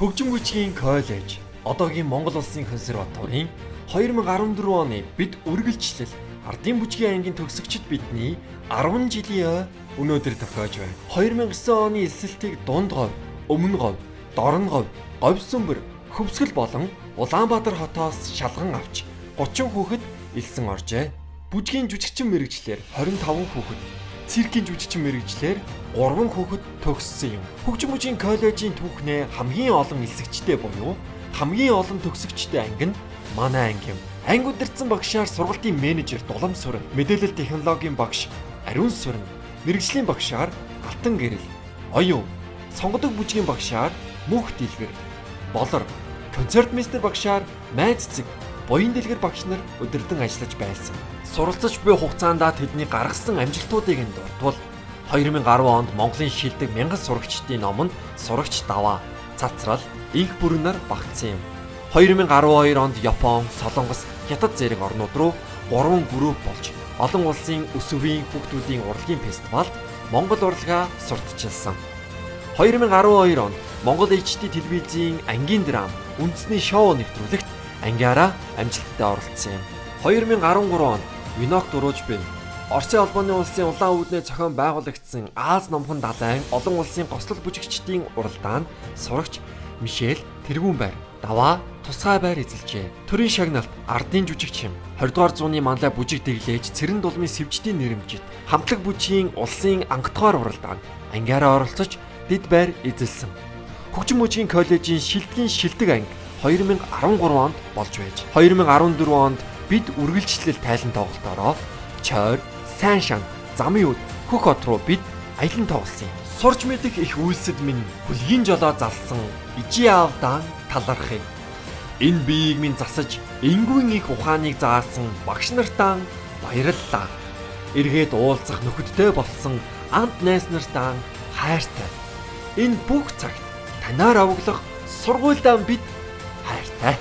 Хөгжим бүжгийн коллеж одоогийн Монгол Улсын консерваторийн 2014 оны бид үргэлжлэл ардын бүжгийн ангийн төгсөгчд бидний 10 жилийн өнөөдөр тохиож байна. 2009 оны эсэлтийг дунд говь, өмнө говь, дорн говь, говь сүмбэр, хөвсгөл болон Улаанбаатар хотоос шалган авч 30 хүүхэд элсэн оржээ. Бүжгийн жүжигчин мэрэгчлэр 25 хүүхэд, циркийн жүжигчин мэрэгчлэр 3 хүүхэд төгссөн юм. Хөгжим бүжгийн коллежийн түүхнээ хамгийн олон элсэгчтэй буюу хамгийн олон төгсөгчтэй анги нь манай анги юм. Анги удирдсан багшаар сургалтын менежер Дулам Сүрэн, мэдээлэл технологийн багш Ариун Сүрэн, мэрэгжлийн багшаар Алтан Гэрэл, оюун, сонгодог бүжгийн багшаар Мөнх Дэлгэр, болор, концертмейстер багшаар Майз Цэг, буян дэлгэр багш нар удирдан ажиллаж байсан. Суралцаж буй хугацаанд тэдний гаргасан амжилтуудыг нь дурдвал 2010 онд Монголын шилдэг 1000 сурагчдын номонд сурагч даваа цацрал инх бүрнээр багтсан юм. 2012 онд Япон, Солонгос, Хятад зэрэг орнууд руу 3 групп болж олон улсын өсвийн хүүхдүүдийн урлагийн фестивалд Монгол урлагаа сурталчилсан. 2012 онд Монгол HD телевизийн ангийн драм үндэсний шоу нэвтрүүлэгт ангиараа амжилттай оролцсон юм. 2013 онд Винок Дуружбын Оросын албаны улсын улаан үүднээ зохион байгуулагдсан Аз номхон далайн олон улсын гослол бүжигчдийн уралдаанд сурагч Мишель Тэргүүн байр даваа тусгай байр эзэлжээ. Төрийн шагналт ардын жүжигчин 20 дугаар зууны манлай бүжиг дэглээж Цэрэн дулмын сэвждийн нэрэмжит хамтлаг бүжгийн улсын ангидугаар уралдаанд ангиараа оролцож дэд байр эзэлсэн. Хөгжим бүжгийн коллежийн шилдгийн шилдэг анги 2013 онд болж байж 2014 онд бид үргэлжлэл тайлан тоглолтоороо Чойр, Сайн шан, Замын үд, Хөх хот руу бид аялан тоглосон юм. Сурч мэдэх их үйлсэд минь хүлгийн жолоо залсан ижи аавдаан талархыг. Энэ биеийг минь засаж энгийн их ухааныг заасан багш нартаа баярлалаа. Эргээд уулзах нөхөдтэй болсон амт найз нартаа хайртай. Энэ бүх цагт танаар аваглах сургуульдаа бид хайртай.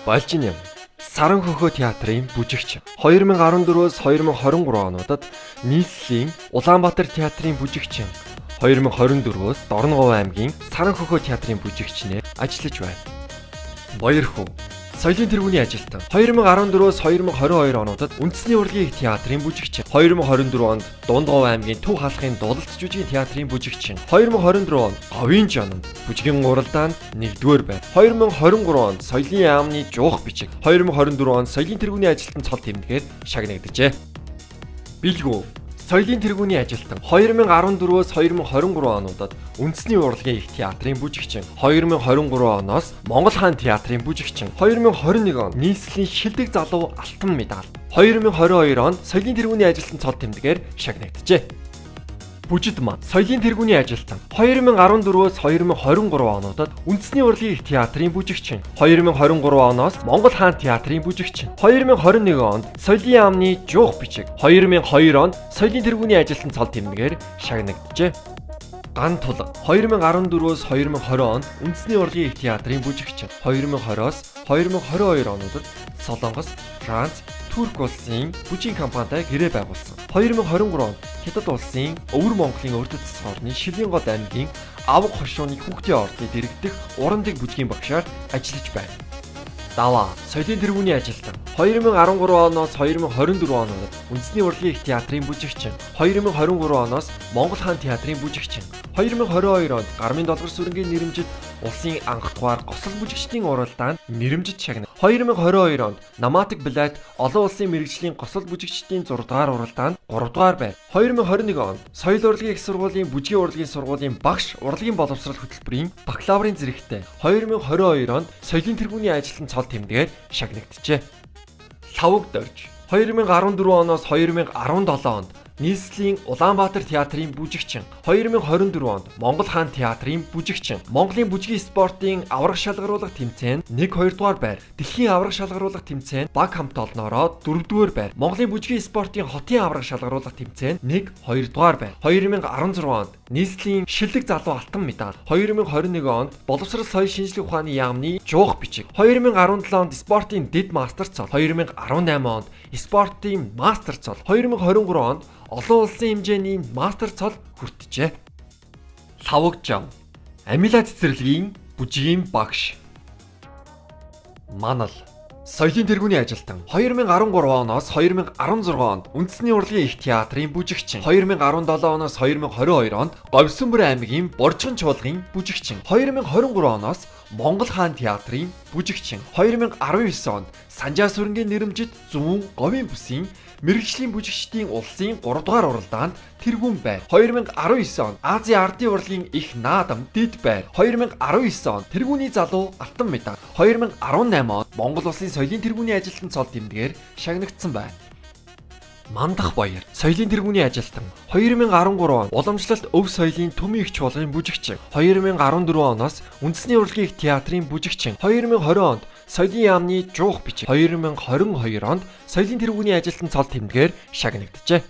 Балжин Саран хөхөө театрын бүжигч 2014-өөс 2023 онуудад нийслэлийн Улаанбаатар театрын бүжигчин 2024-өөс Дорноговь аймгийн Саран хөхөө театрын бүжигчнээр ажиллаж байна. Баярхүү соёлын тэргүүний ажилтан 2014-өөс 2022 онуудад үндэсний урлагийн театрын бүжигчин 2024 онд Дундгов аймгийн Төв хаалхын Дулалт жүжигийн театрын бүжигчин 2024 онд Говийн жананд бүжгийн уралдаанд 1-р байр 2023 онд соёлын яамны жуух бичиг 2024 онд соёлын тэргүүний ажилтан цол тэмдгээр шагнагджээ. Билгүү соёлын тэргүүний ажилтан 2014-өөс 2023 онуудад үндэсний урлагийн их театрын бүжигчин 2023 оноос Монгол хаан театрын бүжигчин 2021 он нийслэлийн шилдэг залуу алтан медаль 2022 онд соёлын тэргүүний ажилтан цол тэмдгээр шагнагджээ. Бүжид маань соёлын тэргүүний ажилтан 2014-өөс 2023 онуудад үндэсний урлагийн их театрын бүжигчин 2023 оноос Монгол хаан театрын бүжигчин 2021 онд соёлын яамны жуух бичиг 2002 онд соёлын тэргүүний ажилтан цол тэмдгээр шагнагджээ. Ган тулга 2014-өөс 2020 онд үндэсний урлагийн их театрын бүжигчин 2020-оос 2022 онуудад Солонгос, Франц, Турк улсын бүжгийн компанитай гэрээ байгуулсан. 2023 онд Хятад улсын Өвөр Монголын урд цэцэн орны Шилэн гол аймгийн Авга хошууны хүүхдийн ордыг дэргэдэх урандаг бүжгийн багшаар ажиллаж байна. Даваа соёлын тэргүүний ажилтан 2013 оноос 2024 онуудад үндэсний урлагийн их театрын бүжигчин 2023 оноос Монгол хаан театрын бүжигчин 2022 онд Гармын долгор сүрэнгийн нэрэмжит улсын анх дугаар гослол бүжигчдийн уралдаанд нэрэмжит шагнав. 2022 онд Наматик Блайт олон улсын мэрэгжлийн гослол бүжигчдийн 6 дугаар уралдаанд 3 дугаар байв. 2021 онд Соёл урлагийн их сургуулийн бүжгийн урлагийн сургуулийн багш урлагийн боловсрол хөтөлбөрийн бакалаврын зэрэгтэй 2022 онд соёлын тэргүүний ажилтан цол тэмдгээр шагнагджээ. Лавг дорж 2014 оноос 2017 онд нийслэлийн Улаанбаатар театрын бүжигчин, 2024 онд Монгол хаан театрын бүжигчин, Монголын бүжгийн спортын аврах шалгаруулах тэмцээнд 1-2 дугаар байр, дэлхийн аврах шалгаруулах тэмцээнд баг хамт олноороо 4 дугаар байр, Монголын бүжгийн спортын хотын аврах шалгаруулах тэмцээнд 1-2 дугаар байр, 2016 онд нийслэлийн шилдэг залуу алтан медаль, 2021 онд боловсрол соёл шинжлэх ухааны яамны жуух бичиг, 2017 онд спортын дэд мастер цол, 2018 онд спортын мастер цол, 2023 онд олон улсын хэмжээний мастер цол хүртжээ. Лавгжав. Амила цэцэрлэгийн бүжгийн багш. Манал. Соёлын тэргүүний ажилтан. 2013 оноос 2016 онд үндэсний урлагийн их театрын бүжигчин. 2017 оноос 2022 онд Говьсөнбөр аймгийн Боржгон чуулгын бүжигчин. 2023 оноос Монгол хаан театрын бүжигчин. 2019 онд Санжаа сүрэнгийн нэрэмжит Зүүн Говийн бүсийн мэрэгжлийн бүжигчдийн улсын 3 дугаар уралдаанд тэргүүн байр. 2019 онд Азийн ардын урлагийн их наадам дэд байр. 2019 онд тэргүүний залуу алтан медаль. 2018 онд Монгол улсын соёлын тэргүүний ажилтан цол тэмдгээр шагнагдсан байна. Мандах баяр. Соёлын тэргүүний ажилтан. 2013 онд уламжлалт өв соёлын төмийн их чуулгын бүжигчин. 2014 оноос үндэсний урлагийн их театрын бүжигчин. 2020 онд соёлын яамны жуух бичиг. 2022 онд соёлын тэргүүний ажилтан цол тэмдгээр шагнагджээ.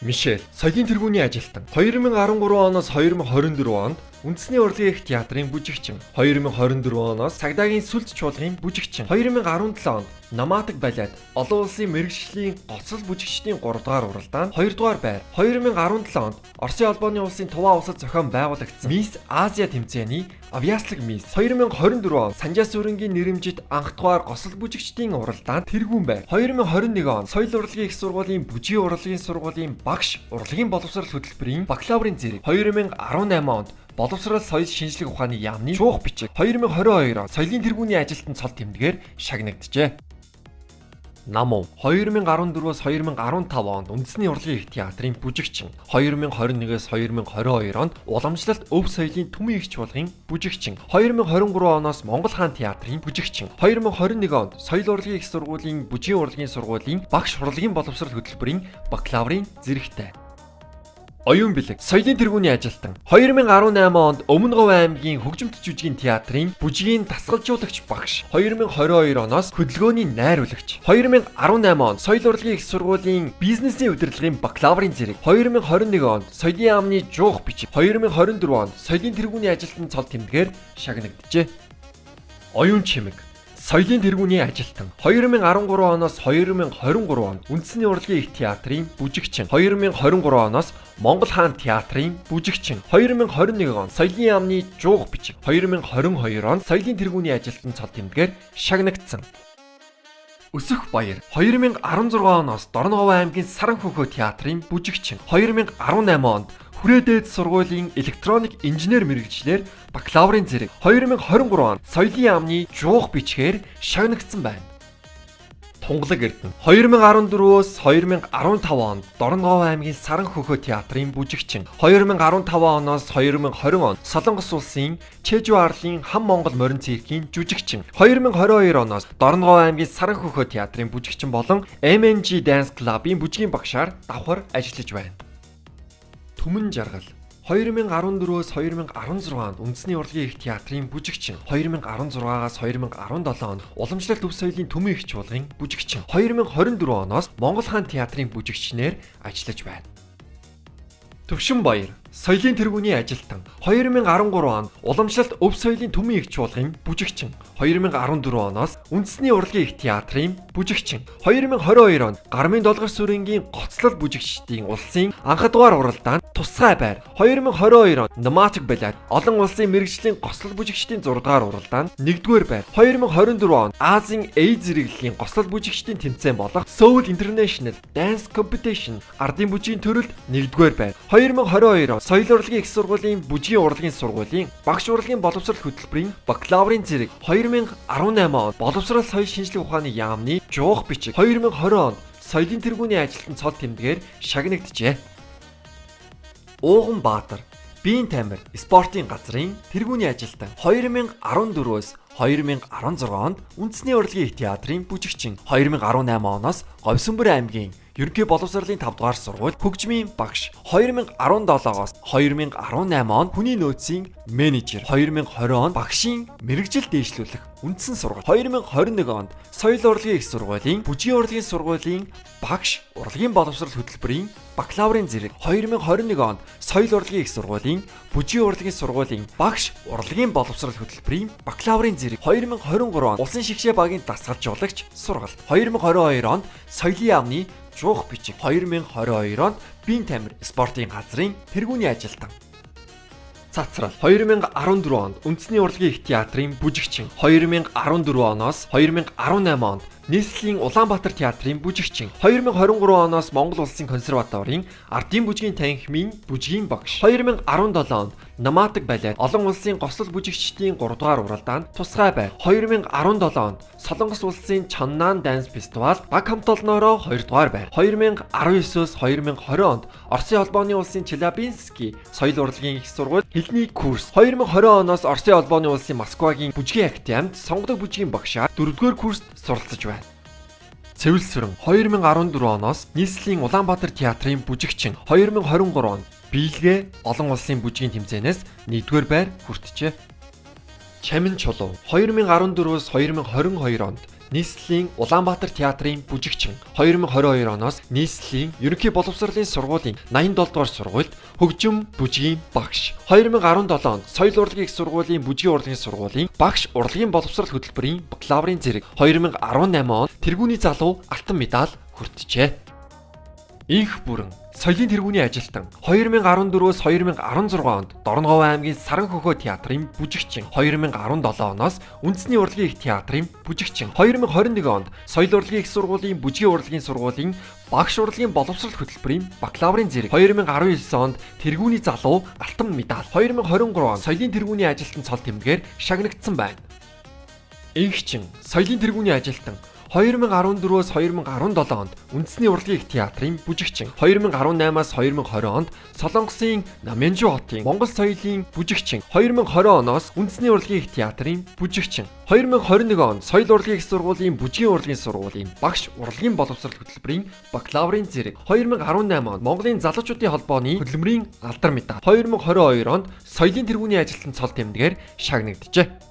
Мишель. Соёлын тэргүүний ажилтан. 2013 оноос 2024 онд үндэсний урлагийн их театрын бүжигчин. 2024 оноос цагдаагийн сүлд чуулгын бүжигчин. 2017 онд Наматаг балет олон улсын мэрэгжлийн гоцол бүжигчдийн 3 дугаар уралдаанд 2 дугаар байр. 2017 онд Оросын албаны улсын Туваа улсад зохион байгуулагдсан Мисс Азия тэмцээний авьяаслаг мисс. 2024 онд Санжаа сүрэнгийн нэрэмжит анх дугаар госол бүжигчдийн уралдаанд тэргүүн байр. 2021 онд Соёл урлагийн их сургуулийн бүжгийн урлагийн сургуулийн багш урлагийн боловсрол хөтөлбөрийн бакалаврын зэрэг. 2018 онд боловсрол соёл шинжлэх ухааны яамны жуух бичиг. 2022 онд соёлын тэргүүний ажилтан цол тэмдгээр шагнагджээ. Намуу. 2014-өөс 2015 онд үндэсний урлагийн их театрын бүжигчин. 2021-ээс 2022 онд уламжлалт өв соёлын төмийн их чуулгын бүжигчин. 2023 оноос Монгол хаан театрын бүжигчин. 2021 онд Соёл урлагийн их сургуулийн бүжгийн урлагийн сургуулийн багш урлагийн боловсрол хөтөлбөрийн бакалаврын зэрэгтэй. Оюун бэлэг. Соёлын тэргүүний ажилтан. 2018 онд Өмнөговь аймгийн хөгжимт жүжигний театрын бүжгийн дасгалжуулагч багш. 2022 оноос хөдөлгөөний найруулагч. 2018 онд Соёл урлагийн их сургуулийн бизнесийн удирдлагын бакалаврын зэрэг. 2021 онд соёлын яамны жуух бичиг. 2024 онд соёлын тэргүүний ажилтан цол тэмдгээр шагнагджээ. Оюун чимэг. Соёлын тэргүүний ажилтан. 2013 оноос 2023 онд үндэсний урлагийн их театрын бүжигчин. 2023 оноос Монгол хаан театрын бүжигчин. 2021 онд соёлын яамны жуух бичиг. 2022 онд соёлын тэргүүний ажилтан цол тэмдгээр шагнагдсан. Өсөх баяр. 2016 оноос Дорноговь аймгийн Саранхөнхөө театрын бүжигчин. 2018 онд Хүрээдээд сургуулийн электроник инженер мэргэжлэр бакалаврын зэрэг. 2023 онд соёлын яамны жуух бичгээр шагнагдсан байна. Тунгалаг Эрдэнэ. 2014-өөс 2015 онд Дорноговь аймгийн Саранхөнхөө театрын бүжигчин. 2015 оноос 2020 онд Солонгос улсын Чежу арлын хам Монгол морин циркийн жүжигчин. 2022 оноос Дорноговь аймгийн Саранхөнхөө театрын бүжигчин болон MNG Dance Club-ийн бүжгийн багшаар давхар ажиллаж байна. Түмэн жаргал. 2014-өөс 2016 онд үндэсний урлагийн их театрын бүжигчин. 2016-аас 2017 онд уламжлалт өв соёлын төмийн их чуулгын бүжигчин. 2024 оноос Монгол хаан театрын бүжигчнээр ажиллаж байна. Төвшин баяр. Соёлын тэргүүний ажилтан. 2013 онд уламжлалт өв соёлын төмийн их чуулгын бүжигчин. 2014 оноос үндэсний урлагийн их театрын бүжигчин. 2022 онд Гармын долгор сүрэнгийн гоцлол бүжигчдийн улсын анх дугаар уралдаанд тусгай байр. 2022 онд Наматаг балет олон улсын мэрэгжлийн гоцлол бүжигчдийн 6 дугаар уралдаанд 1-р байр. 2024 онд Азийн A зэрэглэлийн гоцлол бүжигчдийн тэмцээн болох Seoul International Dance Competition ардын бүжгийн төрөлд 1-р байр. 2022 онд Соёл урлагийн их сургуулийн бүжгийн урлагийн сургуулийн багш урлагийн боловсрол хөтөлбөрийн бакалаврын зэрэг. 2018 онд боловсрол соёл шинжлэх ухааны яамны жуух бичиг. 2020 онд соёлын тэргүүний ажилтан цол тэмдгээр шагнагджээ. Ууган Баатар биеийн тамир спортын газрын тэргүүний ажилтан. 2014-өөс 2016 онд үндэсний урлагийн их театрын бүжигчин, 2018 оноос Говьсөнбөр аймгийн ерөнхий боловсролын 5 дугаар сургууль хөгжмийн багш, 2017-оос 2018 онд хүний нөөцийн менежер, 2020 онд багшийн мэрэгжил дээшлүүлэх үндсэн сургууль, 2021 онд соёл урлагийн их сургуулийн бүжгийн урлагийн сургуулийн багш, урлагийн боловсрол хөтөлбөрийн бакалаврын зэрэг, 2021 онд соёл урлагийн их сургуулийн бүжгийн урлагийн сургуулийн багш, урлагийн боловсрол хөтөлбөрийн бакалаврын зэрэг, 2023 онд улсын шигшээ багийн дасгалжуулагч сургалт, 2022 онд соёлын яамны жуух бичиг, 2022 онд биеийн тамир спортын газрын тэргүүний ажилтан. Цацрал, 2014 онд үндэсний урлагийн их театрын бүжигчин, 2014 оноос 2018 онд нийслэлийн Улаанбаатар театрын бүжигчин, 2023 оноос Монгол Улсын консерваторийн ардын бүжгийн танхимын бүжгийн багш, 2017 онд Намадаг балет олон улсын гослол бүжигчдийн 3 дугаар уралдаанд тусгай байр, 2017 онд Солонгос улсын Чоннан данс фестивал баг хамтолноороо 2 дугаар байр, 2019-с 2020 онд Оросын холбооны улсын Челябинский соёл урлагийн их сургууль хэлний курс, 2020 оноос Оросын холбооны улсын Москвагийн бүжгийн академид сонгодог бүжгийн багшаар 4-р курст суралцж байна. Цэвэлсвэрэн, 2014 оноос нийслэлийн Улаанбаатар театрын бүжигчин, 2023 онд биелгээ олон улсын бүжгийн тэмцээнээс 1-р байр хүртжээ. Чамин чулуу, 2014-с 2022 онд нийслэлийн Улаанбаатар театрын бүжигчин, 2022 оноос нийслэлийн ерөнхий боловсролын сургуулийн 87 дугаар сургуульд хөгжим бүжгийн багш, 2017 онд соёл урлагийн их сургуулийн бүжгийн урлагийн сургуулийн багш, урлагийн боловсрол хөтөлбөрийн бакалаврын зэрэг, 2018 онд тэргүүний залуу алтан медаль хүртжээ. Инх бүрэн соёлын тэргүүний ажилтан, 2014-с 2016 онд Дорноговь аймгийн Саранхөхөө театрын бүжигчин, 2017 оноос үндэсний урлагийн их театрын бүжигчин, 2021 онд соёл урлагийн их сургуулийн бүжгийн урлагийн сургуулийн багш, урлагийн боловсрол хөтөлбөрийн бакалаврын зэрэг, 2019 онд тэргүүний залуу алтан медаль, 2023 онд соёлын тэргүүний ажилтан цол тэмдгээр шагнагдсан байна. Инхчин соёлын тэргүүний ажилтан, 2014-с 2017 онд үндэсний урлагийн их театрын бүжигчин, 2018-аас 2020 онд Солонгосын Намянжу хотын Монгол соёлын бүжигчин, 2020 оноос үндэсний урлагийн их театрын бүжигчин, 2021 онд соёл урлагийн их сургуулийн бүжгийн урлагийн сургуулийн багш, урлагийн боловсрол хөтөлбөрийн бакалаврын зэрэг, 2018 онд Монголын залуучуудын холбооны хөдөлмөрийн алдар медаль, 2022 онд соёлын тэргүүний ажилтан цол тэмдгээр шагнагджээ.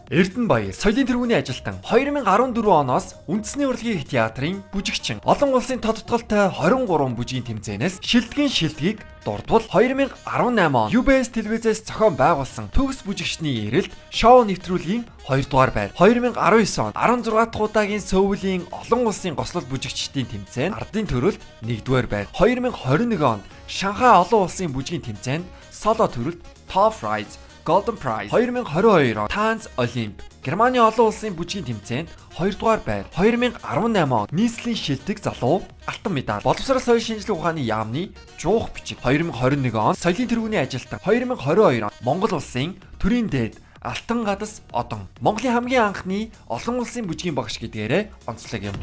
Эрдэнэбаяр соёлын тэргүүний ажилтан, 2014 оноос үндэсний урлагийн их театрын бүжигчин, олон улсын тодтголтой 23 бүжгийн тэмцээнээс шилдгийг дурдвал, 2018 он UBS телевизээс зохион байгуулсан төгс бүжигчний эрэлт шоу нэвтрүүлгийн 2 дугаар байр, 2019 онд 16 дахь удаагийн Сөүлийн олон улсын гослол бүжигчдийн тэмцээнд ардын төрөлд 1-р байр, 2021 онд Шанхай олон улсын бүжгийн тэмцээнд соло төрөлд Top Prize Golden Prize, 2022 он Танц Олимп Германы олон улсын бүжгийн тэмцээнд 2 дугаар байр, 2018 он нийслэлийн шилдэг залуу алтан медаль, боловсрол соёл шинжилгээ ухааны яамны жуух бичиг, 2021 он соёлын тэргүүний ажилтан, 2022 он Монгол улсын төрийн дээд алтан гадас одон Монголын хамгийн анхны олон улсын бүжгийн багш гэдгээрээ онцлог юм.